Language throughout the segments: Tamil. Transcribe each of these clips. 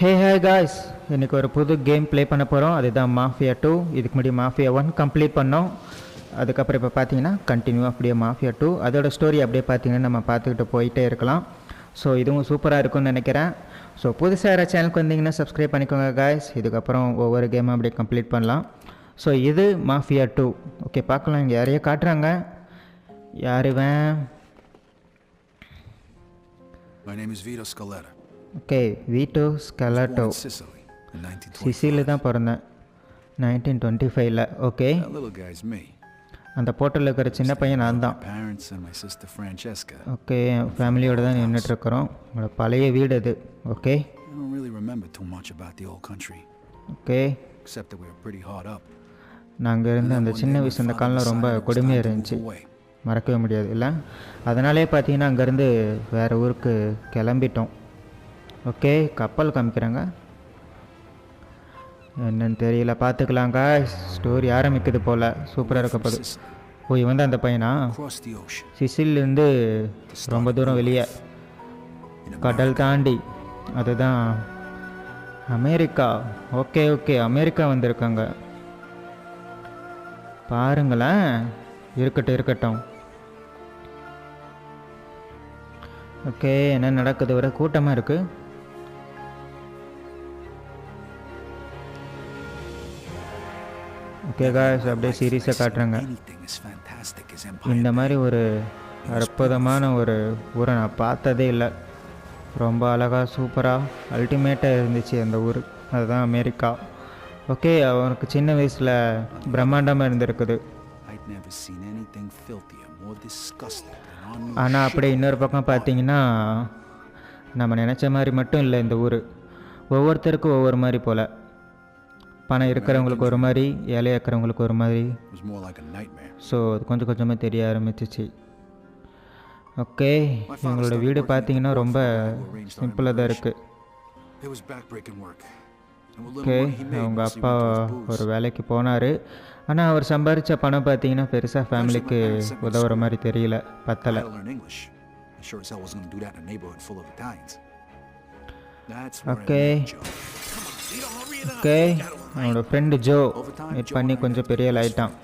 ஹே காய்ஸ், இன்றைக்கி ஒரு புது கேம் ப்ளே பண்ண போகிறோம். அதுதான் மாஃபியா 2. இதுக்கு முன்னாடி மாஃபியா 1 கம்ப்ளீட் பண்ணோம். அதுக்கப்புறம் இப்போ பார்த்தீங்கன்னா கண்டினியூ அப்படியே மாஃபியா 2 அதோட ஸ்டோரி அப்படியே பார்த்தீங்கன்னா நம்ம பார்த்துக்கிட்டு போயிட்டே இருக்கலாம். ஸோ இதுவும் சூப்பராக இருக்கும்னு நினைக்கிறேன். ஸோ புதுசாக யாராவது சேனலுக்கு வந்தீங்கன்னா சப்ஸ்கிரைப் பண்ணிக்கோங்க காய்ஸ். இதுக்கப்புறம் ஒவ்வொரு கேமும் அப்படியே கம்ப்ளீட் பண்ணலாம். ஸோ இது மாஃபியா 2. ஓகே, பார்க்கலாம். இங்கே யாரையோ காட்டுறாங்க. யார் இவன்? My name is Vito Scaletta. Okay, Vito Scaletta. சிசிலியில் தான் பிறந்தேன் 1925. ஓகே, அந்த போட்டோவில் இருக்கிற சின்ன பையன் நான் தான். ஓகே, ஃபேமிலியோட தான் நின்றுட்டுருக்குறோம். உங்களோட பழைய வீடு அது. ஓகே ஓகே, நாங்கள் இருந்த அந்த சின்ன வயசு அந்த காலம் ரொம்ப கொடுமையாக இருந்துச்சு, மறக்கவே முடியாது இல்லை. அதனாலே பார்த்தீங்கன்னா அங்கேருந்து வேறு ஊருக்கு கிளம்பிட்டோம். ஓகே, கப்பல் காமிக்கிறாங்க, என்னன்னு தெரியல, பார்த்துக்கலாங்க. ஸ்டோரி ஆரம்பிக்குது போல், சூப்பராக இருக்கப்போது. ஓ, இவன் தான் அந்த பையனா? சிசிலிருந்து ரொம்ப தூரம் வெளியே, கடல் தாண்டி, அதுதான் அமெரிக்கா. ஓகே ஓகே, அமெரிக்கா வந்திருக்காங்க பாருங்களேன். இருக்கட்டும் இருக்கட்டும். ஓகே, என்ன நடக்குது? வர கூட்டமாக இருக்குது. ஓகே காய்ஸ், அப்படியே சீரியஸாக காட்டுறாங்க. இந்த மாதிரி ஒரு அற்புதமான ஒரு ஊரை நான் பார்த்ததே இல்லை. ரொம்ப அழகாக சூப்பராக அல்டிமேட்டாக இருந்துச்சு அந்த ஊர். அதுதான் அமெரிக்கா. ஓகே, அவனுக்கு சின்ன வயசில் பிரம்மாண்டமாக இருந்திருக்குது. ஆனால் அப்படியே இன்னொரு பக்கம் பார்த்தீங்கன்னா நம்ம நினச்ச மாதிரி மட்டும் இல்லை இந்த ஊர். ஒவ்வொருத்தருக்கும் ஒவ்வொரு மாதிரி போல். பணம் இருக்கிறவங்களுக்கு ஒரு மாதிரி, ஏழையாக இருக்கிறவங்களுக்கு ஒரு மாதிரி. ஸோ அது கொஞ்சம் கொஞ்சமாக தெரிய ஆரம்பிச்சிச்சு. ஓகே, எங்களோட வீடு பார்த்தீங்கன்னா ரொம்ப சிம்பிளாக தான் இருக்குது. ஓகே, அவங்க அப்பா ஒரு வேலைக்கு போனார். ஆனால் அவர் சம்பாதிச்ச பணம் பார்த்தீங்கன்னா பெருசாக ஃபேமிலிக்கு உதவுற மாதிரி தெரியல, பத்தலை. ஓகே ஓகே, அவனோட ஃப்ரெண்டு ஜோ மீட் பண்ணி கொஞ்சம் பெரிய ஆயிட்டான்.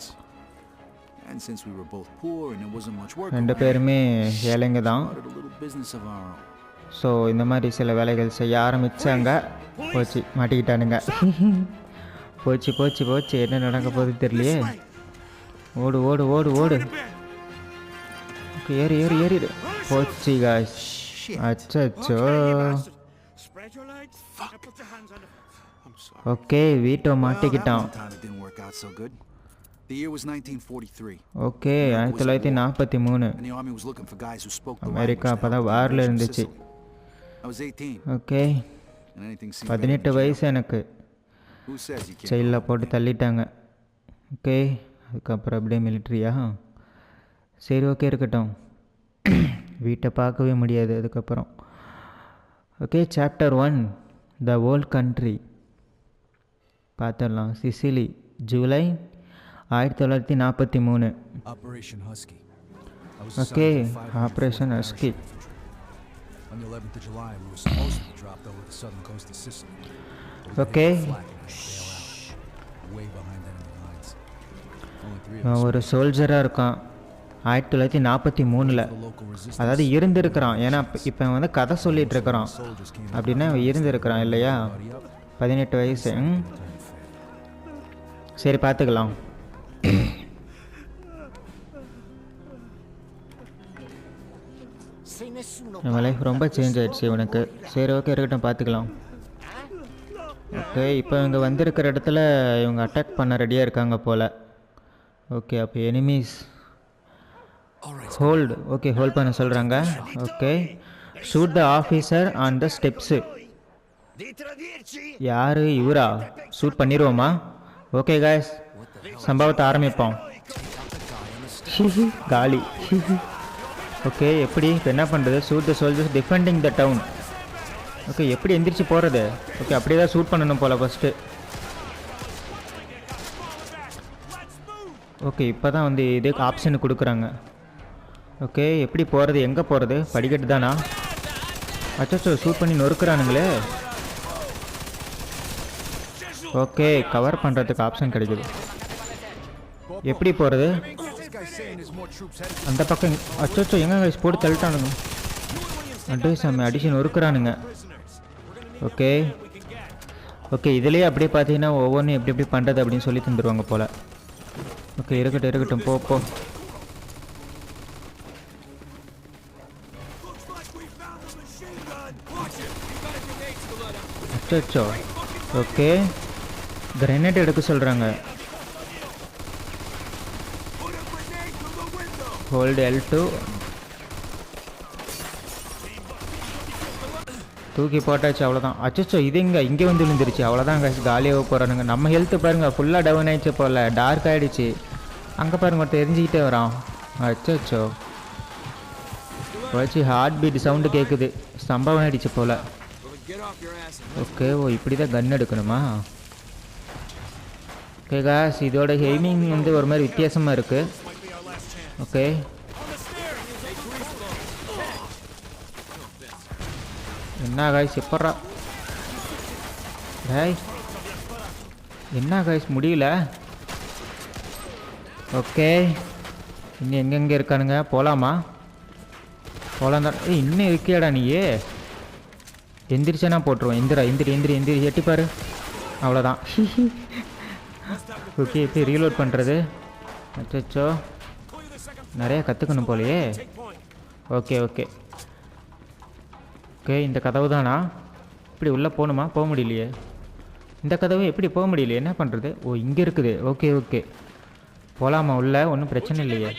ரெண்டு பேருமே ஏழைங்க தான். ஸோ இந்த மாதிரி சில வேலைகள் செய்ய ஆரம்பித்தாங்க. போச்சு, மாட்டிக்கிட்டானுங்க. போச்சு போச்சு போச்சு, என்ன நடக்க போகுது தெரியலையே. ஓடு ஓடு ஓடு ஓடு. ஏறி ஏறி ஏறி போச்சு காய்ஸ். அச்சோ. ஓகே, வீட்டோ மாட்டிக்கிட்டான். ஓகே, 1943 அமெரிக்கா அப்போ தான் வாரில் இருந்துச்சு. ஓகே, 18 வயசு எனக்கு. ஜெயிலில் போட்டு தள்ளிட்டாங்க. ஓகே, அதுக்கப்புறம் அப்படியே மிலிட்ரியா? சரி, ஓகே இருக்கட்டும். வீட்டை பார்க்கவே முடியாது அதுக்கப்புறம். Okay, chapter 1, the old country பார்த்துடலாம். Sicily, July 1943. Okay, operation husky. Okay, ஒரு சோல்ஜராக இருக்கான் 1943. அதாவது இருந்திருக்கிறான். ஏன்னா இப்போ வந்து கதை சொல்லிகிட்டு இருக்கிறான் அப்படின்னா இருந்திருக்கிறான் இல்லையா. 18 வயசு. சரி, பார்த்துக்கலாம். நம்ம லைஃப் ரொம்ப சேஞ்ச் ஆகிடுச்சு இவனுக்கு. சரி, ஓகே இருக்கட்டும், பார்த்துக்கலாம். ஓகே, இப்போ இவங்க வந்திருக்கிற இடத்துல இவங்க அட்டாக் பண்ண ரெடியாக இருக்காங்க போல். ஓகே, அப்போ எனிமீஸ் ஹோல்டு. ஓகே, ஹோல்ட் பண்ண சொல்கிறாங்க. Okay, shoot the officer on the steps. யார் இவரா? ஷூட் பண்ணிடுவோமா? ஓகே காய்ஸ், சம்பவத்தை ஆரம்பிப்போம். காலி. ஓகே, எப்படி என்ன பண்ணுறது? Shoot the soldiers defending the down. Okay, எப்படி எந்திரிச்சு போகிறது? ஓகே, அப்படியே தான் ஷூட் பண்ணணும் போல் ஃபஸ்ட்டு. ஓகே, இப்போ தான் வந்து இதே ஆப்ஷன் கொடுக்குறாங்க. ஓகே, எப்படி போகிறது? எங்கே போகிறது? படிக்கட்டு தானா? அச்சோ, ஷூட் பண்ணி நொறுக்குறானுங்களே. ஓகே, கவர் பண்ணுறதுக்கு ஆப்ஷன் கிடைக்குது. எப்படி போகிறது? This guy's saying there's more troops headed. அந்த பக்கம் அச்சோ எங்க கைஸ் போட்டு தள்ளிட்டானுங்க. அட்டே சாமி அடிஷன் ஒருக்குறானுங்க. ஓகே ஓகே, இதுலேயே அப்படியே பார்த்தீங்கன்னா ஒவ்வொன்றும் எப்படி எப்படி பண்ணுறது அப்படின்னு சொல்லி தந்துடுவாங்க போல். ஓகே, இருக்கட்டும் போ. அச்சோ ஓகே, கிரனேட் எடுக்க சொல்கிறாங்க. Hold L2. தூக்கி போட்டாச்சு, அவ்வளோதான். அச்சோ இது இங்கே வந்து விழுந்துருச்சு. அவ்வளோதான் காசு, காலியாக போகிறானுங்க. நம்ம ஹெல்த்து பாருங்கள் ஃபுல்லாக டவுன் ஆகிடுச்சு போல், டார்க் ஆகிடுச்சு. அங்கே பாருங்க ஒருத்தர் எரிஞ்சிக்கிட்டே வரான். அச்சோ வச்சு ஹார்ட் பீட் சவுண்டு கேட்குது. சம்பவம் ஆகிடுச்சு போல். ஓகே, இப்படி தான் கன் எடுக்கணுமா? ஓகே காஸ், இதோட எய்மிங் வந்து ஒரு மாதிரி வித்தியாசமாக இருக்குது. ஓகே என்ன காய்ஸ் எப்பட்றா? என்ன காய்ஸ் முடியல. ஓகே, இன்னும் எங்கெங்கே இருக்கானுங்க? போகலாமா? போகலாம் தான். இன்னும் இருக்கியாடா நீயே? எந்திரிச்சானா போட்டுருவோம். எந்திரி எட்டிப்பாரு. அவ்வளோதான். ஓகே, இப்போ ரீலோட் பண்ணுறது. அச்சோ நிறையா கற்றுக்கணும் போலையே. ஓகே இந்த கதவு தானா? இப்படி உள்ளே போகணுமா? போக முடியலையே. இந்த கதவு எப்படி போக முடியலையே? என்ன பண்ணுறது? இங்கே இருக்குது. ஓகே போகலாமா உள்ளே? ஒன்றும் பிரச்சனை இல்லையே.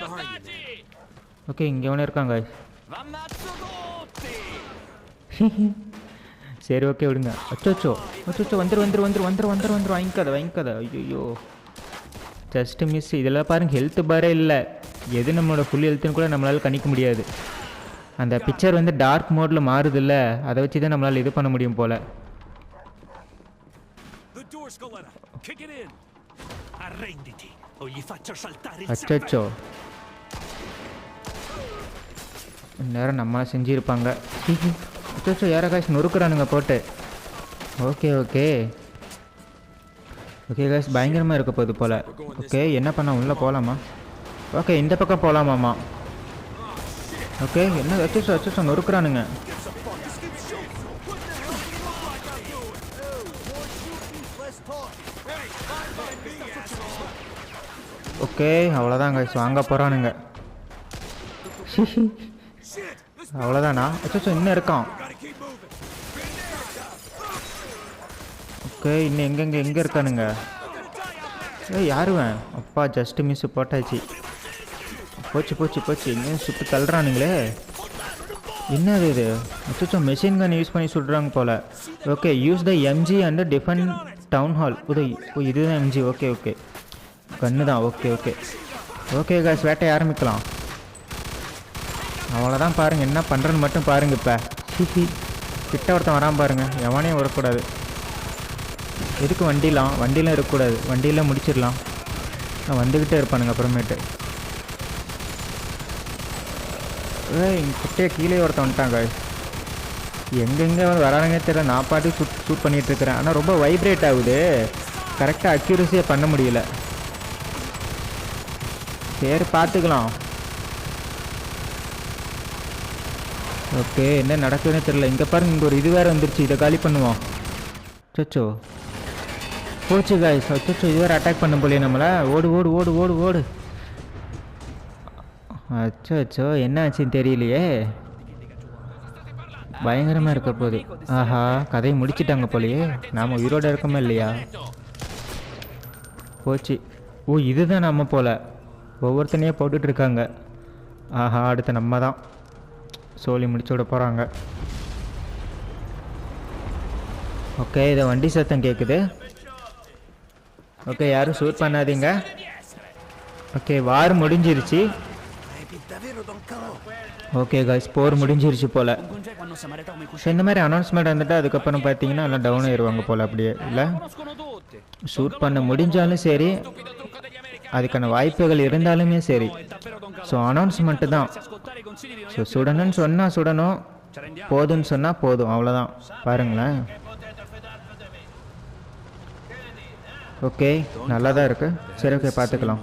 ஓகே, இங்கே ஒன்று இருக்காங்க. சரி ஓகே விடுங்க. அச்சோ வந்துரு வாங்கிக்காத. ஐயோ ஜஸ்ட் மிஸ். இதில் பாருங்கள் ஹெல்த்து பாரே இல்லை. எது நம்மளோட ஃபுல் ஹெல்த்துன்னு கூட நம்மளால் கணிக்க முடியாது. அந்த பிக்சர் வந்து டார்க் மோடில் மாறுதில்ல, அதை வச்சு தான் நம்மளால் இது பண்ண முடியும் போல். அச்சோ நேரம் நம்மளா செஞ்சுருப்பாங்க. அச்சோ யாரை காய்ச்சி நொறுக்குறானுங்க போட்டு. ஓகே காய்ச்சி பயங்கரமாக இருக்க போகுது போல். ஓகே, என்ன பண்ண உள்ளே போகலாமா? ஓகே, இந்த பக்கம் போகலாமாம்மா? ஓகே, என்ன அச்சோ நொறுக்குறானுங்க. ஓகே, அவ்வளோதான் காய்ச்சி வாங்க போகிறானுங்க. அவ்வளோதானா? அச்சோ இன்னும் இருக்கான். ஓகே, இன்னும் எங்கே இருக்கானுங்க? யாருவேன்? அப்பா ஜஸ்ட் மிஸ் போட்டாச்சு. போச்சு எங்கேயும் சுட்டு தள்ளுறானுங்களே. என்னது இது? அச்சோ மெஷின் கன் யூஸ் பண்ணி சுடுறாங்க போல். Okay, use the MG and defend town hall. இதுதான் MG. ஓகே கன்று தான். ஓகே காய்ஸ், வேட்டையை ஆரம்பிக்கலாம். அவ்வளோதான். பாருங்கள் என்ன பண்ணுறேன்னு மட்டும் பாருங்கள். இப்போ கிட்ட ஒருத்தன் வராமல் பாருங்கள். எவனையும் வரக்கூடாது. எதுக்கு வண்டிலாம் இருக்கக்கூடாது. வண்டியெலாம் முடிச்சிடலாம். வந்துக்கிட்டே இருப்பானுங்க அப்புறமேட்டு. கிட்டே கீழே ஒருத்தன் வந்துட்டாங்க. எங்கெங்கே வரானுங்க தெரியல. நான் பாட்டு ஷூட் பண்ணிகிட்ருக்கிறேன். ஆனால் ரொம்ப வைப்ரேட் ஆகுது. கரெக்டாக அக்யூரஸியாக பண்ண முடியல. சரி பார்த்துக்கலாம். ஓகே, என்ன நடக்குதுன்னு தெரியல. இங்கே பாருங்க, இங்கே ஒரு இது வேறு வந்துருச்சு. இதை காலி பண்ணுவோம். அச்சோ போச்சு காய்ஸ். அச்சோ இது வேறு அட்டாக் பண்ண போலியே நம்மளை. ஓடு. அச்சோ என்ன ஆச்சுன்னு தெரியலையே. பயங்கரமாக இருக்க போகுது. ஆஹா, கதையை முடிச்சிட்டாங்க போலையே. நாம் உயிரோடு இருக்கோமா இல்லையா? போச்சு. இதுதான் நம்ம போல். ஒவ்வொருத்தனையே போட்டுட்ருக்காங்க. ஆஹா, அடுத்து நம்ம தான் சோலி முடிச்சு விட போகிறாங்க. ஓகே, இதை வண்டி சத்தம் கேட்குது. ஓகே, யாரும் ஷூட் பண்ணாதீங்க. ஓகே, வார் முடிஞ்சிருச்சு. ஓகே காய்ஸ், போர் முடிஞ்சிருச்சு போல். ஸோ இந்த மாதிரி அனௌன்ஸ்மெண்ட் வந்துட்டு அதுக்கப்புறம் பார்த்தீங்கன்னா எல்லாம் டவுன் ஆயிடுவாங்க போல். அப்படியே இல்லை, ஷூட் பண்ண முடிஞ்சாலும் சரி, அதுக்கான வாய்ப்புகள் இருந்தாலுமே சரி. ஸோ அனௌன்ஸ்மெண்ட்டு தான். ஸோ சுடணும்னு சொன்னால் சுடணும், போதுன்னு சொன்னால் போதும், அவ்வளோதான். பாருங்களேன். ஓகே நல்லா தான் இருக்குது. சரி ஓகே பார்த்துக்கலாம்.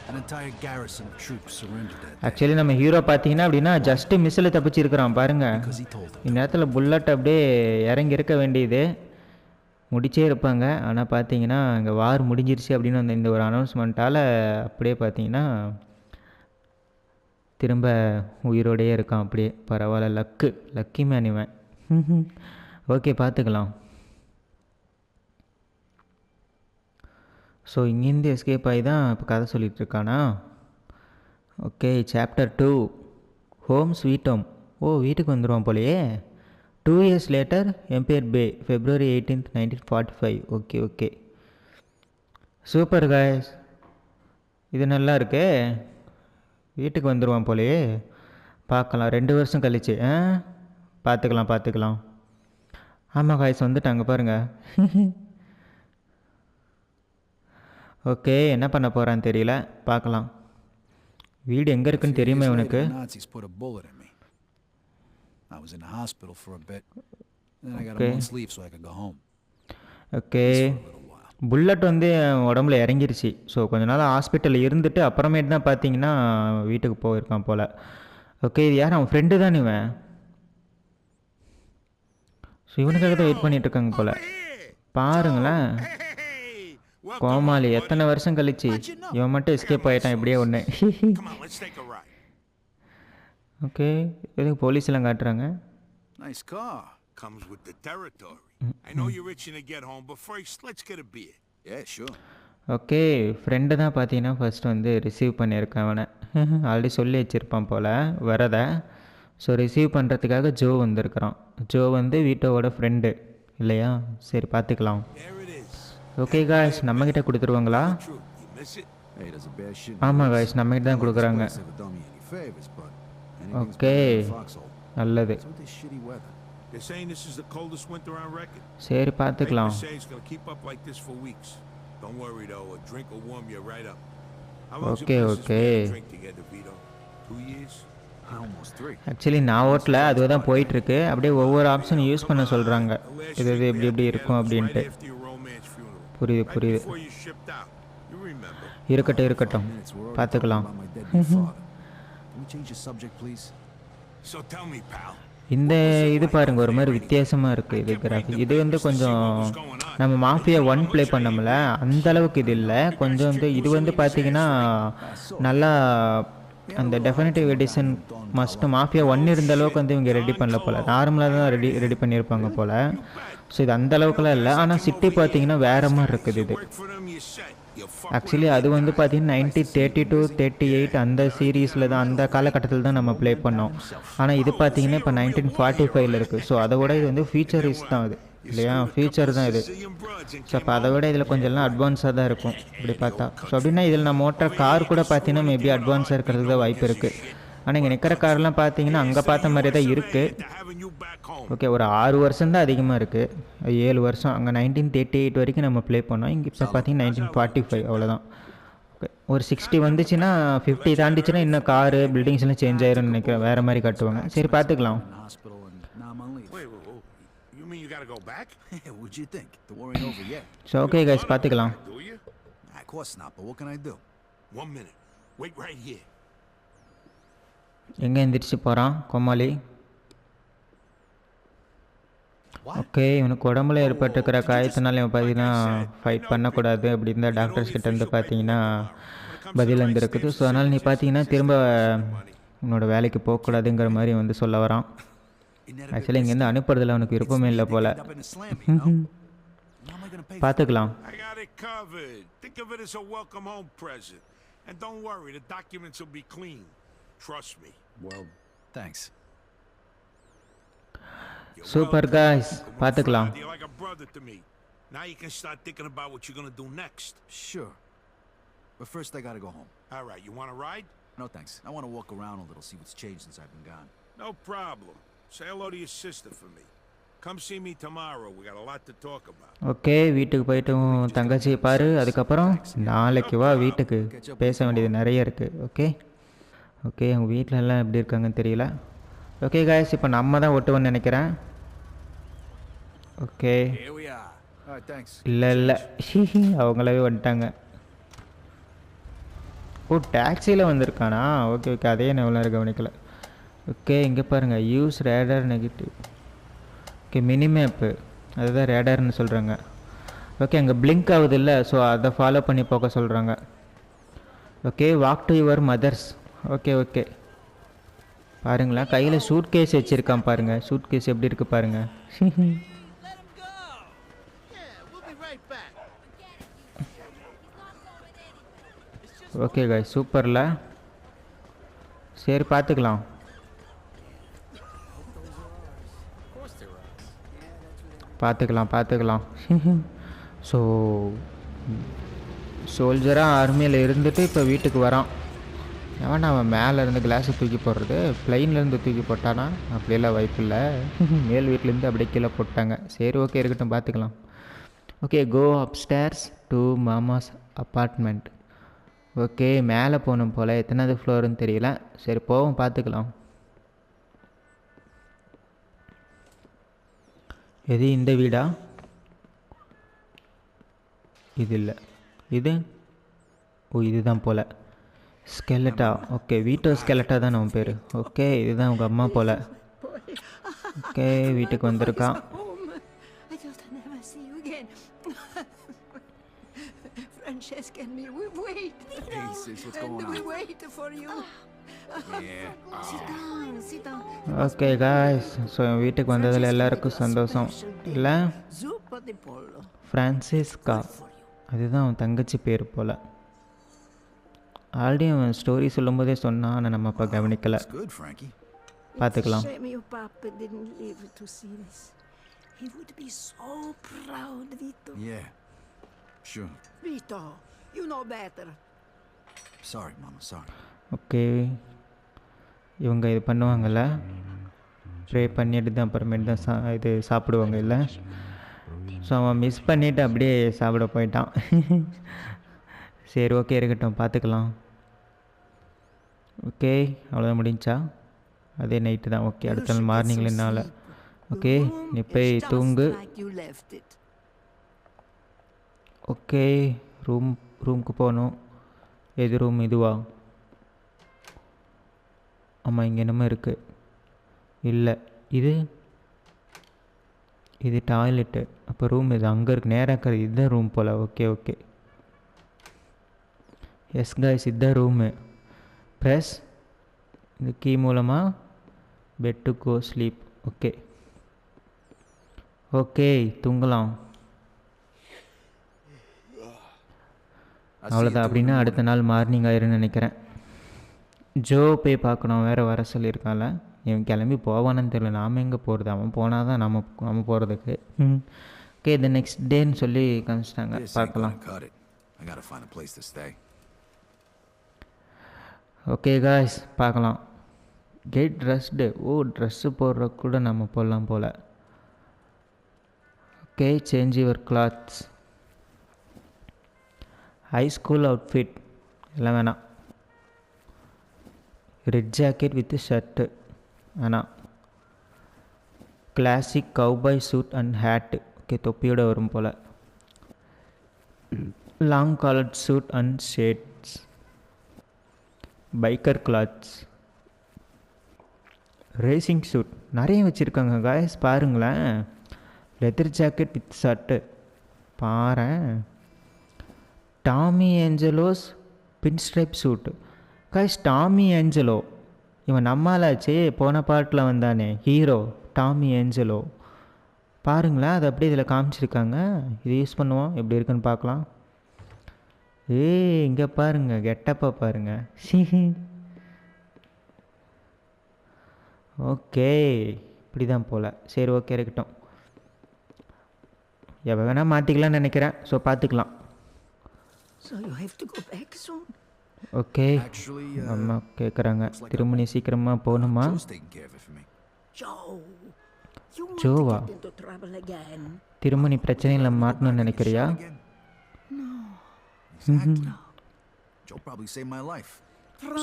An entire garrison of troops surrendered that day actually நம்ம ஹீரோ பார்த்தீங்கன்னா அப்படின்னா ஜஸ்ட்டு மிஸ்ஸில் தப்பிச்சிருக்கிறான் பாருங்கள். because he told them. இந்நேரத்தில் புல்லட் அப்படியே இறங்கி இருக்க வேண்டியது, முடிச்சே இருப்பாங்க. ஆனால் பார்த்தீங்கன்னா இங்கே வார் முடிஞ்சிருச்சு அப்படின்னு அந்த இந்த ஒரு அனௌன்ஸ்மெண்ட்டால் அப்படியே பார்த்தீங்கன்னா திரும்ப உயிரோடையே இருக்கான். அப்படியே பரவாயில்ல, லக்கி மேன் இவன். ஓகே பார்த்துக்கலாம். ஸோ இங்கேருந்து எஸ்கேப் ஆகி தான் இப்போ கதை சொல்லிகிட்டு இருக்கானா. Okay chapter 2 home sweet home. Oh வீட்டுக்கு வந்துடுவான் போலையே. 2 years later Empire Bay February 18th 1945. Okay okay super guys, இது நல்லா இருக்கே. வீட்டுக்கு வந்துடுவான் போலையே. பார்க்கலாம் 2 வருஷம் கழிச்சு. பார்த்துக்கலாம். ஆமாம் காய்ஸ் வந்துட்டாங்க பாருங்கள். ஓகே என்ன பண்ண போகிறான்னு தெரியல, பார்க்கலாம். வீடு எங்கே இருக்குன்னு தெரியுமா இவனுக்கு. The Nazis put a bullet in me. I was in the hospital for a bit. Then I got a month's leave so I could go home. Okay bullet வந்து உடம்புல இறங்கிருச்சு. ஸோ கொஞ்ச நாள் ஹாஸ்பிட்டலில் இருந்துட்டு அப்புறமேட்டு தான் பார்த்தீங்கன்னா வீட்டுக்கு போயிருக்கான் போல். ஓகே இது யார், அவன் ஃப்ரெண்டு தான் இவன். ஸோ இவனுக்காக தான் வெயிட் பண்ணிகிட்ருக்காங்க போல். பாருங்களேன் கோமாளி, எத்தனை வருஷம் கழிச்சு இவன் மட்டும் எஸ்கேப் ஆகிட்டான் இப்படியே ஒன்று. ஓகே எதுக்கு போலீஸ்லாம் காட்டுறாங்க. Nice car. Comes with the territory. I know you're itching to get home, but first, let's get a beer. Yeah, sure. Okay friend தான் பார்த்தீங்கன்னா ஃபஸ்ட்டு வந்து ரிசீவ் பண்ணியிருக்கேன் அவனை. ஆல்ரெடி சொல்லி வச்சுருப்பான் போல் வரதை. ஸோ ரிசீவ் பண்ணுறதுக்காக ஜோ வந்திருக்கிறான். ஜோ வந்து வீட்டோட ஃப்ரெண்டு இல்லையா. சரி பார்த்துக்கலாம். ஓகே காய்ஸ் நம்மக்கிட்ட கொடுத்துருவாங்களா. Hey, does a bear shit? ஆமாம் காய்ஸ் நம்மக்கிட்ட தான் கொடுக்குறாங்க. Never done me any favors, but anything's okay better than a foxhole. நல்லது. What's with this shitty weather? They're saying this is the coldest winter on record. சரி பார்த்துக்கலாம். They say it's going to keep up like this for weeks. Don't worry though, a drink will warm you right up. How long's Okay, your business okay. been drink together, Vito? 2 years? Almost 3. Actually நான் ஓட்டல, அதுவே தான் போயிட்டுருக்கு. அப்படியே ஒவ்வொரு ஆப்ஷனும் யூஸ் பண்ண சொல்கிறாங்க, இது இது இப்படி இப்படி இருக்கும் அப்படின்ட்டு. புரியுது. இருக்கட்டும் பார்த்துக்கலாம். So tell me, pal. இந்த இது பாருங்க ஒரு மாதிரி வித்தியாசமாக இருக்குது இது கிராஃபிக். இது வந்து கொஞ்சம் நம்ம மாஃபியா 1 ப்ளே பண்ணோம்ல அந்த அளவுக்கு இது இல்லை. கொஞ்சம் வந்து இது வந்து பார்த்தீங்கன்னா நல்லா அந்த டெஃபினட்டிவ் எடிஷன் மஸ்ட்டு மாஃபியா 1 இருந்த அளவுக்கு வந்து இவங்க ரெடி பண்ணல போல். நார்மலாக தான் ரெடி பண்ணியிருப்பாங்க போல். ஸோ இது அந்த அளவுக்குலாம் இல்லை. ஆனால் சிட்டி பார்த்தீங்கன்னா வேறு மாதிரி இருக்குது இது. ஆக்சுவலி அது வந்து பார்த்தீங்கன்னா 1932 38 அந்த சீரீஸில் தான் அந்த காலகட்டத்தில் தான் நம்ம ப்ளே பண்ணோம். ஆனால் இது பார்த்தீங்கன்னா இப்போ 1945 இருக்குது. ஸோ அதை விட இது வந்து ஃபியூச்சரிஸ் தான் அது இல்லையா, ஃபியூச்சர் தான் இது. ஸோ அப்போ அதை விட இதில் கொஞ்சம் எல்லாம் அட்வான்ஸாக தான் இருக்கும் இப்படி பார்த்தா. ஸோ அப்படின்னா இதில் நம்ம ஓட்டுற கார் கூட பார்த்தீங்கன்னா மேபி அட்வான்ஸாக இருக்கிறது தான் வாய்ப்பு இருக்குது. ஆனால் இங்கே நிற்கிற கார்லாம் பார்த்தீங்கன்னா அங்கே பார்த்த மாதிரி தான் இருக்குது. ஓகே ஒரு 6 வருஷம் தான் அதிகமாக இருக்குது, 7 வருஷம். அங்கே 1938 வரைக்கும் நம்ம ப்ளே பண்ணோம். இங்கே இப்போ பார்த்தீங்கன்னா 1945 அவ்வளோதான். ஓகே ஒரு 60 வந்துச்சுன்னா 50 தாண்டிச்சுன்னா இன்னும் காரு பில்டிங்ஸ்லாம் சேஞ்ச் ஆயிரும்னு நினைக்கிறேன், வேறு மாதிரி கட்டுவாங்க. சரி பார்த்துக்கலாம். You mean you gotta go back? What'd you think? The war ain't over yet. So okay guys பார்த்துக்கலாம். Do you? Of course not, but what can I do? 1 minute. Wait right here. எங்கே எந்திரிச்சு போகிறான் கோமாளி. ஓகே இவனுக்கு உடம்புல ஏற்பட்டிருக்கிற காயத்தினால இவன் பார்த்தீங்கன்னா ஃபைட் பண்ணக்கூடாது அப்படி இருந்தால் டாக்டர்ஸ் கிட்டேருந்து பார்த்தீங்கன்னா பதில் வந்துருக்குது. ஸோ அதனால் நீ பார்த்தீங்கன்னா திரும்ப உன்னோட வேலைக்கு போகக்கூடாதுங்கிற மாதிரி வந்து சொல்ல வரான். ஆக்சுவலி இங்கேருந்து அனுப்புறதுல அவனுக்கு விருப்பமே இல்லை போல். பார்த்துக்கலாம். I got it covered. Think of it as a welcome home present. And don't worry, the documents will be clean. Trust me. Well, thanks. Super guys பார்த்துக்கலாம். You're like a brother to me. Now you can start thinking about what you're going to do next. Sure. But first I gotta go home. All right, you want to ride? No thanks. I want to walk around a little, see what's changed since I've been gone. No problem. Say hello to your sister for me. Come see me tomorrow. We got a lot to talk about. Okay வீட்டுக்கு போயிட்டு தங்கச்சியை பாரு, அதுக்கப்புறம் நாளைக்கு வா வீட்டுக்கு, பேச வேண்டியது நிறைய இருக்குது. ஓகே அவங்க வீட்டில் எல்லாம் எப்படி இருக்காங்கன்னு தெரியல. ஓகே காய்ஸ் இப்போ நம்ம தான் ஒட்டுவோன்னு நினைக்கிறேன். Okay All right, thanks. இல்லை அவங்களாவே வந்துட்டாங்க. ஓ டாக்ஸியில் வந்திருக்கானா? ஓகே ஓகே, அதே நான் எவ்வளோ நேரம் கவனிக்கல. ஓகே இங்கே பாருங்கள், use radar negative. Okay mini map, அதுதான் ரேடார்னு சொல்கிறாங்க. ஓகே அங்கே பிளிங்க் ஆகுது இல்லை, ஸோ அதை ஃபாலோ பண்ணி போக சொல்கிறாங்க. Okay walk to your mother's. Okay okay பாருங்களேன், கையில் சூட் கேஸ் வச்சுருக்கான் பாருங்கள். சூட் கேஸ் எப்படி இருக்குது பாருங்கள். ஓகே காய் சூப்பரில். சரி பார்த்துக்கலாம். பார்த்துக்கலாம். ஸோ சோல்ஜராக ஆர்மியில் இருந்துட்டு இப்போ வீட்டுக்கு வரான். எவன் அவன் மேலேருந்து கிளாஸை தூக்கி போடுறது? ப்ளைன்லேருந்து தூக்கி போட்டானா? அப்படியெல்லாம் வாய்ப்பு இல்லை. மேல் வீட்டிலேருந்து அப்படியே கீழே போட்டாங்க. சரி ஓகே இருக்கட்டும், பார்த்துக்கலாம். Okay go upstairs to mama's apartment. Okay மேலே போகணும் போல், எத்தனாவது ஃப்ளோருன்னு தெரியல. சரி போவோம் பார்த்துக்கலாம். எது இந்த வீடா? இது இல்லை, இது ஓ இதுதான் போல். ஸ்கெலட்டா. ஓகே வீட்டோ ஸ்கெலட்டா தான் நம்ம பேர். ஓகே இதுதான் உங்கள் அம்மா போல். ஓகே வீட்டுக்கு வந்திருக்கான். Francesca and me, we wait. Hey, sis, what's going We on? wait for you. Yeah. Sit down. Okay guys, so வீட்டுக்கு வந்ததில் எல்லாருக்கும் சந்தோஷம் இல்லை? Zuppa di pollo. ஃப்ரான்சிஸ்கா, அதுதான் அவன் தங்கச்சி பேர் போல். ஆல்ரெடி அவன் ஸ்டோரி சொல்லும்போதே சொன்னான், ஆனால் நம்ம இப்போ கவனிக்கலை. That's good, Frankie. பார்த்துக்கலாம். Shame your papa didn't live to see this. He would be so proud, Vito. Yeah. Sure. Vito, you know better. Sorry, Mama, sorry. Okay இவங்க இது பண்ணுவாங்கள்ல, ப்ரே பண்ணிட்டு தான் அப்புறமேட்டு தான் இது சாப்பிடுவாங்க இல்லை? ஸோ அவன் மிஸ் பண்ணிவிட்டு அப்படியே சாப்பிட போயிட்டான். சரி ஓகே இருக்கட்டும், பார்த்துக்கலாம். ஓகே அவ்வளோதான் முடிஞ்சா? அதே நைட்டு தான். ஓகே அடுத்த நாள் மார்னிங்லனால. ஓகே நீ போய் தூங்கு. ஓகே ரூமுக்கு போகணும். எது ரூம்? இதுவா? ஆமாம் இங்கே என்னமோ இருக்குது. இல்லை இது டாய்லெட்டு. அப்போ ரூம் இது அங்கே இருக்குது, நேராக இருக்கிறது இதுதான் ரூம் போல். ஓகே ஓகே எஸ் காய்ஸ் இதுதான் ரூமு. ப்ரெஸ் இந்த கீ மூலமாக bed to go sleep. Okay okay தூங்கலாம். அவ்வளோதான். அப்படின்னா அடுத்த நாள் மார்னிங் ஆயிருன்னு நினைக்கிறேன். ஜோ போய் பார்க்கணும், வேறு வர சொல்லியிருக்கால. இவன் கிளம்பி போவானு தெரியல, நாம் எங்கே போகிறது? அவன் போனால் தான் நம்ம போகிறதுக்கு. ஓகே இந்த நெக்ஸ்ட் டேன்னு சொல்லி காமிச்சிட்டாங்க, பார்க்கலாம். ஓகே காய்ஸ் பார்க்கலாம். Get dressed. ஓ ட்ரெஸ்ஸு போடுற கூட நம்ம போடலாம் போல். Okay change your clothes. High school outfit எல்லாம் வேணாம். ரெட் ஜாக்கெட் வித் ஷர்ட்டு வேணாம். Classic cowboy suit and hat. Okay தொப்பியோட வரும் போல். Long collared suit and shades. Biker clothes. Racing suit நிறைய வச்சுருக்காங்க காய்ஸ் பாருங்களேன். லெதர் ஜாக்கெட் வித் ஷர்ட்டு பாரேன். Tommy Angelo's pinstripe suit. Guys Tommy Angelo இவன் நம்மளாச்சே, போன பாட்டில் வந்தானே ஹீரோ டாமி ஏஞ்சலோ. பாருங்களேன் அது அப்படியே இதில் காமிச்சிருக்காங்க. இது யூஸ் பண்ணுவோம், எப்படி இருக்குன்னு பார்க்கலாம். இங்கே பாருங்கள் கெட்டப்பா பாருங்கள். ஓகே இப்படி தான் போல். சரி ஓகே இருக்கட்டும், எவ்வளோ வேணால் மாற்றிக்கலாம்னு நினைக்கிறேன். ஸோ பார்த்துக்கலாம். So you have to go back soon? Okay அம்மா கேட்குறாங்க, திரும்ப நீ சீக்கிரமாக போகணுமா? ஜோவா திரும்ப நீ பிரச்சனையில் மாட்டணும்னு நினைக்கிறியா?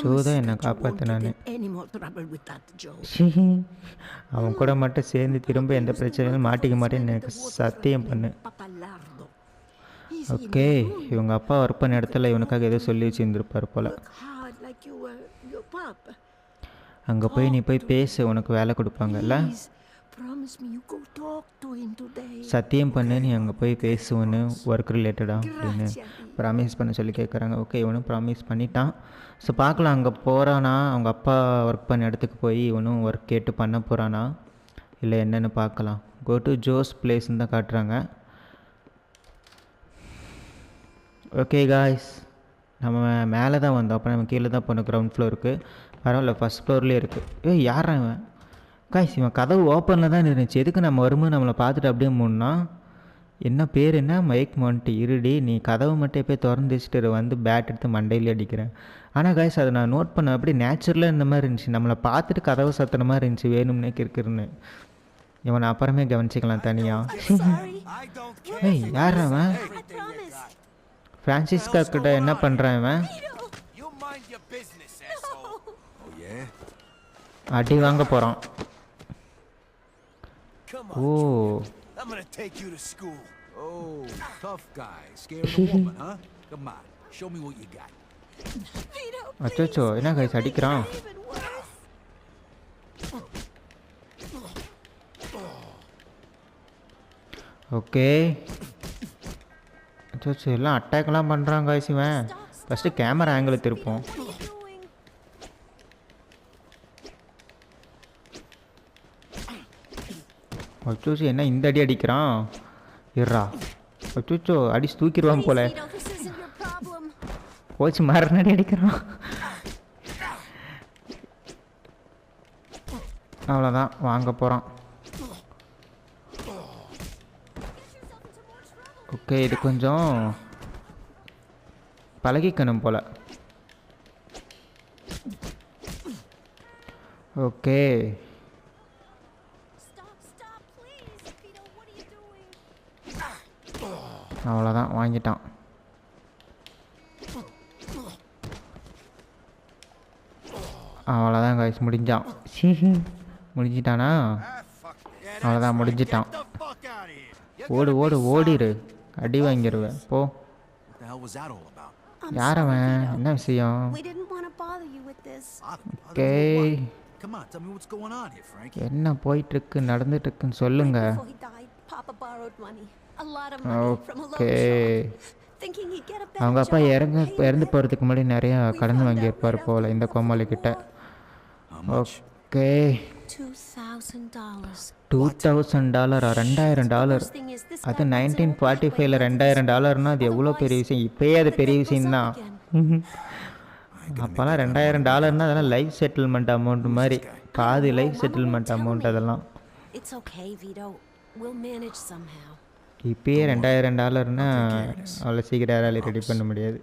ஜோ தான் என்னை காப்பாற்றினானு. அவன் கூட மட்டும் சேர்ந்து திரும்ப எந்த பிரச்சனையும் மாட்டிக்க மாட்டேன்னு எனக்கு சத்தியம் பண்ணு. easy in okay your room. இவங்க அப்பா ஒர்க் பண்ண இடத்துல இவனுக்காக ஏதோ சொல்லி வச்சுருந்துருப்பார் போல். Work hard like you were your papa. அங்கே போய் நீ போய் பேசு, உனக்கு வேலை கொடுப்பாங்கல்ல. Please, promise me you go talk to him today. சத்தியம் பண்ணு நீ அங்கே போய் பேசுவன்னு ஒர்க் ரிலேட்டடாக அப்படின்னு Grazie. ப்ராமிஸ் பண்ண சொல்லி கேட்குறாங்க. ஓகே இவனும் ப்ராமிஸ் பண்ணிட்டான். ஸோ பார்க்கலாம் அங்கே போகிறானா, அவங்க அப்பா ஒர்க் பண்ண இடத்துக்கு போய் இவனும் ஒர்க் கேட்டு பண்ண போகிறானா இல்லை என்னென்னு பார்க்கலாம். கோ டு ஜோஸ் பிளேஸ்ன்னு தான் காட்டுறாங்க. ஓகே காய்ஸ், நம்ம மேலே தான் வந்தோம், அப்புறம் நம்ம கீழே தான் போனோம். கிரவுண்ட் ஃப்ளோருக்கு பரவாயில்ல, ஃபஸ்ட் ஃப்ளோர்லேயே இருக்குது. யாரா இவன்? காய்ஸ் இவன் கதவு ஓப்பனில் தான் இருந்துச்சு. எதுக்கு நம்ம வரும்போது நம்மளை பார்த்துட்டு அப்படியே மூணுனா என்ன பேர் என்ன மைக் மாண்டி இருடி, நீ கதவு மட்டும் போய் திறந்து வச்சுட்டு வந்து பேட் எடுத்து மண்டையிலே அடிக்கிறேன். ஆனால் காய்ஸ் அதை நான் நோட் பண்ண அப்படி நேச்சுரலாக இந்த மாதிரி இருந்துச்சு, நம்மளை பார்த்துட்டு கதவு சத்துன மாதிரி இருந்துச்சு வேணும்னே கிறுக்குன்னு. இவனை அப்புறமே கவனிச்சிக்கலாம் தனியாக. Sorry. ஏய் யார் அவன்? I promise. ஃப்ரான்சிஸ்கா கிட்ட என்ன பண்ணுறான் இவன்? You mind your business, asshole. Oh, yeah? அடி வாங்க போகிறான். Come O I'm gonna take you to school. Oh, tough guy. Scared of a woman, huh? Come on, show me what you got. Vito, அச்சோச்சோ என்ன காய்ஸ் அடிக்கிறான்? even worse. ஓகே அச்சோச்சோ எல்லாம் அட்டாக்லாம் பண்ணுறான் காய்ஸ் இவன். ஃபஸ்ட்டு கேமரா ஆங்கிள் திருப்போம். What are you doing? அச்சோச்சோ என்ன இந்த அடி அடிக்கிறான்? இருறா. அச்சோச்சோ அடிச்சு தூக்கிடுவான் போல. Vito, this isn't your problem. போச்சு மறுநாடி அடிக்கிறான். அவ்வளோதான் வாங்க போகிறான். ஓகே இது கொஞ்சம் பழகிக்கணும் போல். Okay Stop, please. Vito, what are you doing? அவ்வளோதான் வாங்கிட்டான். அவ்வளோதான் காய்ஸ் முடிஞ்சான். முடிஞ்சிட்டானா? அவ்வளோதான் முடிஞ்சிட்டான். Get the fuck out of here. ஓடு ஓடு ஓடிரு, அடி வாங்கிடுவேன் போ. What the hell was that all about? I'm யார் sorry, அவன்? Vito. என்ன விஷயம்? We didn't want to bother you with this. Okay Come on, tell me what's going on here, Frank. என்ன போயிட்டுருக்கு நடந்துட்டுருக்குன்னு சொல்லுங்க. Before he died, Papa borrowed money. A lot of money from a loan okay shark. Thinking he'd get a better அவங்க அப்பா job. இறந்து போகிறதுக்கு முன்னாடி நிறையா We கடன் found out வாங்கியிருப்பார் right போல் after இந்த the கோமாளி war. கிட்ட. How much? Okay $2,000. $2,000 $2,000. Worst thing is, this அது guy runs an old 1945 highway $2,000 அது எவ்வளோ பெரிய விஷயம். இப்போயே அது பெரிய விஷயம்தான். அப்போல்லாம் $2,000 அதெல்லாம் லைஃப் செட்டில்மெண்ட் அமௌண்ட் மாதிரி, பாதி லைஃப் செட்டில்மெண்ட் அமௌண்ட் அதெல்லாம். It's okay, Vito. We'll manage somehow. இப்போயே $2,000 அவ்வளோ சீக்கிரம் யாராலையும் ரெடி பண்ண முடியாது.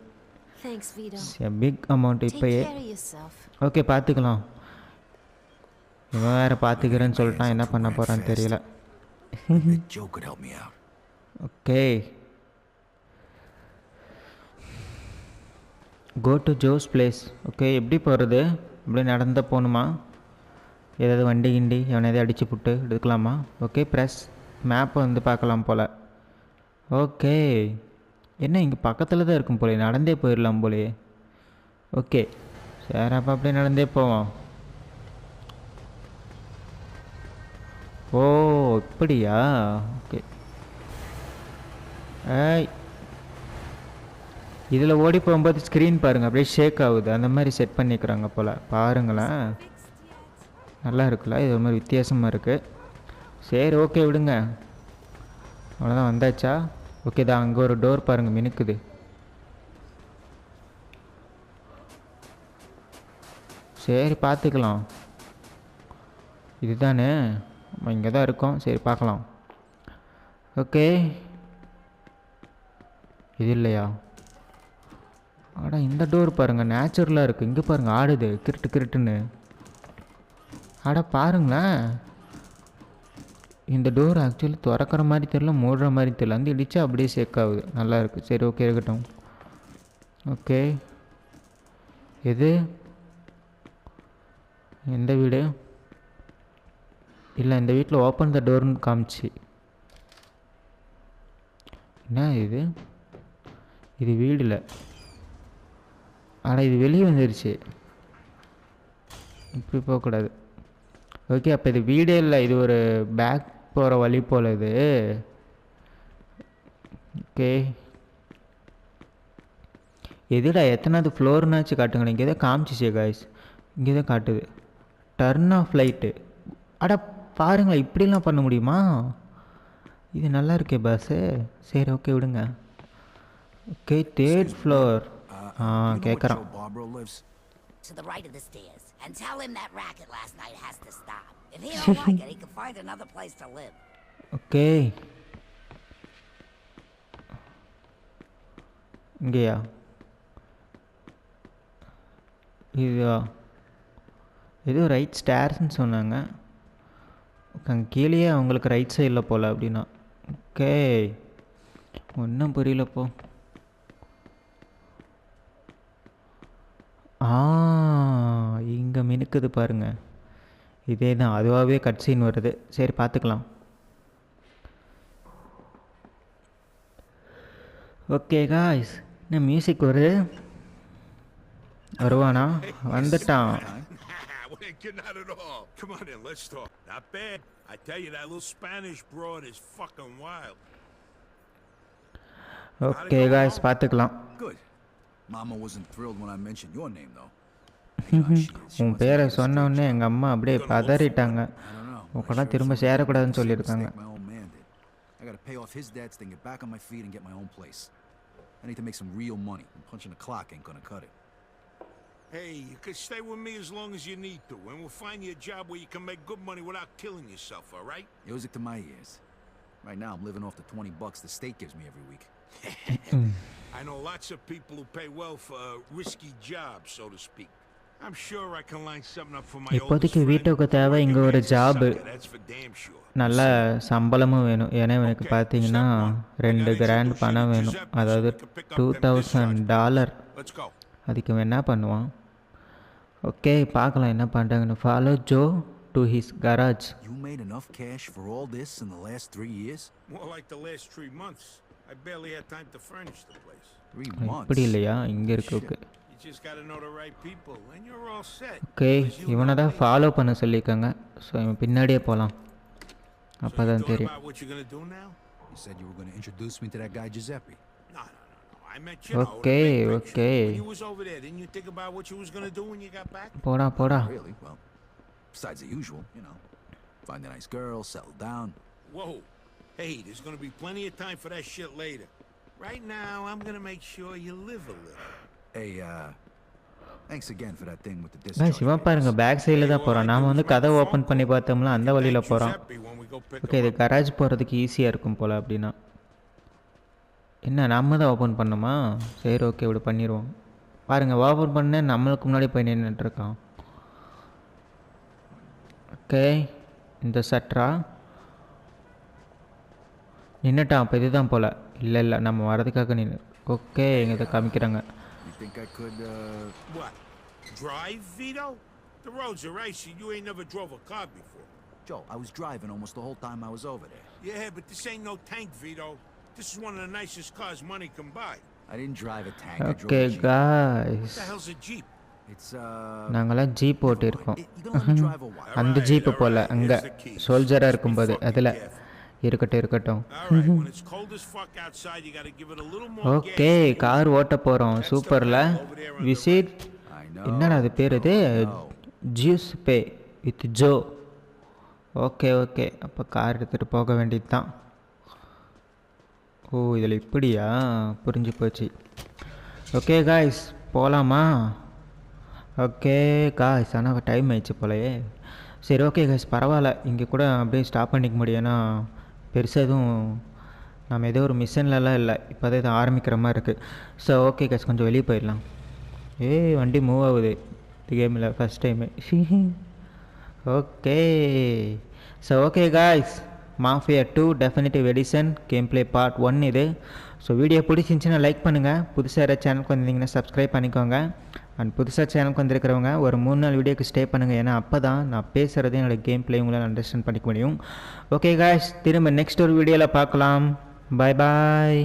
Thanks, Vito. Big amount Take இப்போயே. care of yourself. ஓகே பார்த்துக்கலாம். இவன் வேறு பார்த்துக்கிறேன்னு சொல்லிட்டான், என்ன பண்ண போகிறான்னு தெரியல. Joe could help me out. Okay go to Joe's place. Okay எப்படி போகிறது? இப்படி நடந்து போகணுமா? ஏதாவது வண்டி கிண்டி எவனை எதாவது அடித்து புட்டு எடுக்கலாமா? ஓகே ப்ரெஸ் மேப்பை வந்து பார்க்கலாம் போல். ஓகே என்ன இங்கே பக்கத்தில் தான் இருக்கும் போலே, நடந்தே போயிடலாம் போலே. ஓகே சரி அப்போ அப்படியே நடந்தே போவோம். ஓ இப்படியா? ஓகே ஏய் இதில் ஓடி போகும்போது ஸ்க்ரீன் பாருங்கள் அப்படியே ஷேக் ஆகுது, அந்த மாதிரி செட் பண்ணிக்கிறாங்க போல். பாருங்களேன் நல்லா இருக்குல்ல, இது ஒரு மாதிரி வித்தியாசமாக இருக்குது. சரி ஓகே விடுங்க, அவ்வளோதான் வந்தாச்சா? ஓகே தான் அங்கே ஒரு டோர் பாருங்கள் மினுக்குது. சரி பார்த்துக்கலாம். இதுதானே நம்ம இங்கே தான் இருக்கோம். சரி பார்க்கலாம். ஓகே இது இல்லையா? ஆனால் இந்த டோர் பாருங்கள் நேச்சுரலாக இருக்குது. இங்கே பாருங்கள் ஆடுது கிருட்டு கிருட்டுன்னு. ஆட பாருங்களேன், இந்த டோர் ஆக்சுவலி திறக்கிற மாதிரி தெரியல, மூடுற மாதிரி தெரியல, வந்து இடித்தா அப்படியே ஷேக் ஆகுது. நல்லா இருக்குது. சரி ஓகே இருக்கட்டும். ஓகே எது எந்த வீடு? இல்லை இந்த வீட்டில் ஓப்பன் த டோர்னு காமிச்சு. என்ன இது? இது வீடில். ஆனால் இது வெளியே வந்துருச்சு. இப்படி போகக்கூடாது. ஓகே, அப்போ இது வீடே இல்லை, இது ஒரு பேக் போகிற வழி போல் இது. ஓகே, எதுடா எத்தனாவது ஃப்ளோர்னாச்சு காட்டுங்க. இங்கே தான் காமிச்சிச்சே காய்ஸ், இங்கே தான் காட்டுது டர்ன் ஆஃப் லைட்டு. அட பாருங்களேன், இப்படிலாம் பண்ண முடியுமா? இது நல்லா இருக்கே பாஸு. சரி ஓகே விடுங்க. Okay, 3rd floor. கேட்குறான். To the right of the stairs, and tell him that racket last night has to stop. If he don't like it, he can find another place to live. Okay, இங்கேயா? இதுவா? ஏதோ ரைட் ஸ்டேர்ஸ்ன்னு சொன்னாங்க. அங்கே கீழேயே அவங்களுக்கு ரைட் சைடில் போகல அப்படின்னா. ஓகே, ஒன்றும் புரியலப்போ. இங்கே மினுக்குது பாருங்க. இதே தான், அதுவாகவே கட் சீன் வருது. சரி பார்த்துக்கலாம். ஓகே காய்ஸ், என்ன மியூசிக் வருது? வருவானா? வந்துட்டான். Not at all. Come on in, let's talk. Not bad. I tell you, that little Spanish broad is fucking wild. Okay guys, பார்த்துக்கலாம். Good. Mama wasn't thrilled when I mentioned your name, though. உன் பேரை சொன்ன உடனே எங்கள் அம்மா அப்படியே பதறிட்டாங்க. உங்கள்கிட்ட திரும்ப சேரக்கூடாதுன்னு சொல்லியிருக்காங்க. I gotta pay off his debts, then get back on my feet and get my own place. I need to make some real money. Punching the clock ain't gonna cut it. Hey, you can stay with me as long as you need to, and we'll find you a job where you can make good money without killing yourself, all right? Music to my ears. Right now, I'm living off the $20 the state gives me every week. I know lots of people who pay well for a risky jobs, so to speak. I'm sure I can line something up for my oldest இப்போதைக்கு friend. வீட்டுக்கு தேவை இங்கே ஒரு job. That's for damn sure. நல்ல சம்பளமும் வேணும். ஏன்னா எனக்கு பார்த்தீங்கன்னா 2 grand பணம் வேணும். அதாவது $2000. Let's go. அதுக்கு என்ன பண்ணுவான்? ஓகே, பார்க்கலாம் என்ன பண்ணுறாங்கன்னு. Follow Joe to his garage. You made enough cash for all this in the last 3 years? More like the last 3 months. I barely had time to furnish the place. 3 months? இப்படி இல்லையா? இங்கே இருக்கு. Okay, You just gotta know the right people, and you're all set. Okay, இவனை தான் ஃபாலோ பண்ண சொல்லியிருக்காங்க. ஸோ இவன் பின்னாடியே போகலாம். அப்போ தான் தெரியும். What you gonna do now? You said you were going to introduce me to that guy Giuseppe. No. I met you. Okay, okay. When you was over there, didn't you think about what you was gonna do when you got back? போடா. Really? Well, besides the usual, find a nice girl, settle down. Whoa. Hey, there's gonna be plenty of time for that shit later. Right now, I'm gonna make sure you live a little. Hey, thanks again for that thing with the நான் discharge. சிவா பாருங்க, பேக் சைடில் தான் போகிறோம். நாம் வந்து கதை ஓப்பன் பண்ணி பார்த்தோம்ல, அந்த வழியில் போகிறோம். ஓகே, இது கராஜ் போகிறதுக்கு ஈஸியாக இருக்கும் போல். அப்படின்னா என்ன, நம்ம தான் ஓப்பன் பண்ணோமா? சரி ஓகே, இப்படி பண்ணிடுவோம். பாருங்கள், ஓப்பன் பண்ண நம்மளுக்கு முன்னாடி போய் நின்றுட்டுருக்கான். ஓகே, இந்த சட்ரா நின்றுட்டான். அப்போ இதுதான் போல். இல்லை நம்ம வரதுக்காக நின்று. ஓகே, இங்கே இதை காமிக்கிறாங்க. You think I could, What? Drive, Vito? The roads are icy. You ain't never drove a car before. Joe, I was driving almost the whole time I was over there. Yeah, but this ain't no tank, Vito. This is one of the nicest cars money can buy. I didn't drive a tank, I drove okay a Jeep. Guys, What the hell's a Jeep? It's, நாங்களாம் ஜீப் ஓட்டியிருக்கோம். you can only drive a while. அந்த ஜீப்பு போல் அங்கே சோல்ஜராக இருக்கும்போது அதில் இருக்கட்டும். All right, when it's cold as fuck outside, you gotta give it a little more okay, gas. Car ஓட்ட போகிறோம். சூப்பரில் விசிட். I know. என்னடா அது பேர்? இது juice pay with Joe. Okay, அப்போ கார் எடுத்துகிட்டு போக வேண்டியது தான். ஓ, இதில் இப்படியா? புரிஞ்சு போச்சு. ஓகே காய்ஸ், போகலாமா? ஓகே காய்ஸ், ஆனால் டைம் ஆயிடுச்சு போலயே. சரி ஓகே காய்ஸ், பரவாயில்ல. இங்கே கூட அப்படியே ஸ்டாப் பண்ணிக்க முடியும். ஏன்னா பெருசாக எதுவும் நம்ம ஏதோ ஒரு மிஷன்லலாம் இல்லை. இப்போ தான் இதை ஆரம்பிக்கிற மாதிரி இருக்குது. ஸோ ஓகே காய்ஸ், கொஞ்சம் வெளியே போயிடலாம். வண்டி மூவ் ஆகுது இந்த கேமில் first time. Okay, so okay guys, mafia 2 definitive edition game play part 1 இது. ஸோ வீடியோ பிடிச்சிருந்துச்சின்னா லைக் பண்ணுங்கள். புதுசாக யாராவது சேனலுக்கு வந்திருந்தீங்கன்னா சப்ஸ்கிரைப் பண்ணிக்கோங்க. அண்ட் புதுசாக சேனலுக்கு வந்திருக்கிறவங்க ஒரு 3 நாள் வீடியோக்கு ஸ்டே பண்ணுங்கள். ஏன்னா அப்போ தான் நான் பேசுகிறது என்னோடய கேம் ப்ளே உங்களால் அண்டர்ஸ்டாண்ட் பண்ணிக்க முடியும். ஓகே காய்ஸ், திரும்ப நெக்ஸ்ட் ஒரு வீடியோவில் பார்க்கலாம். பாய்.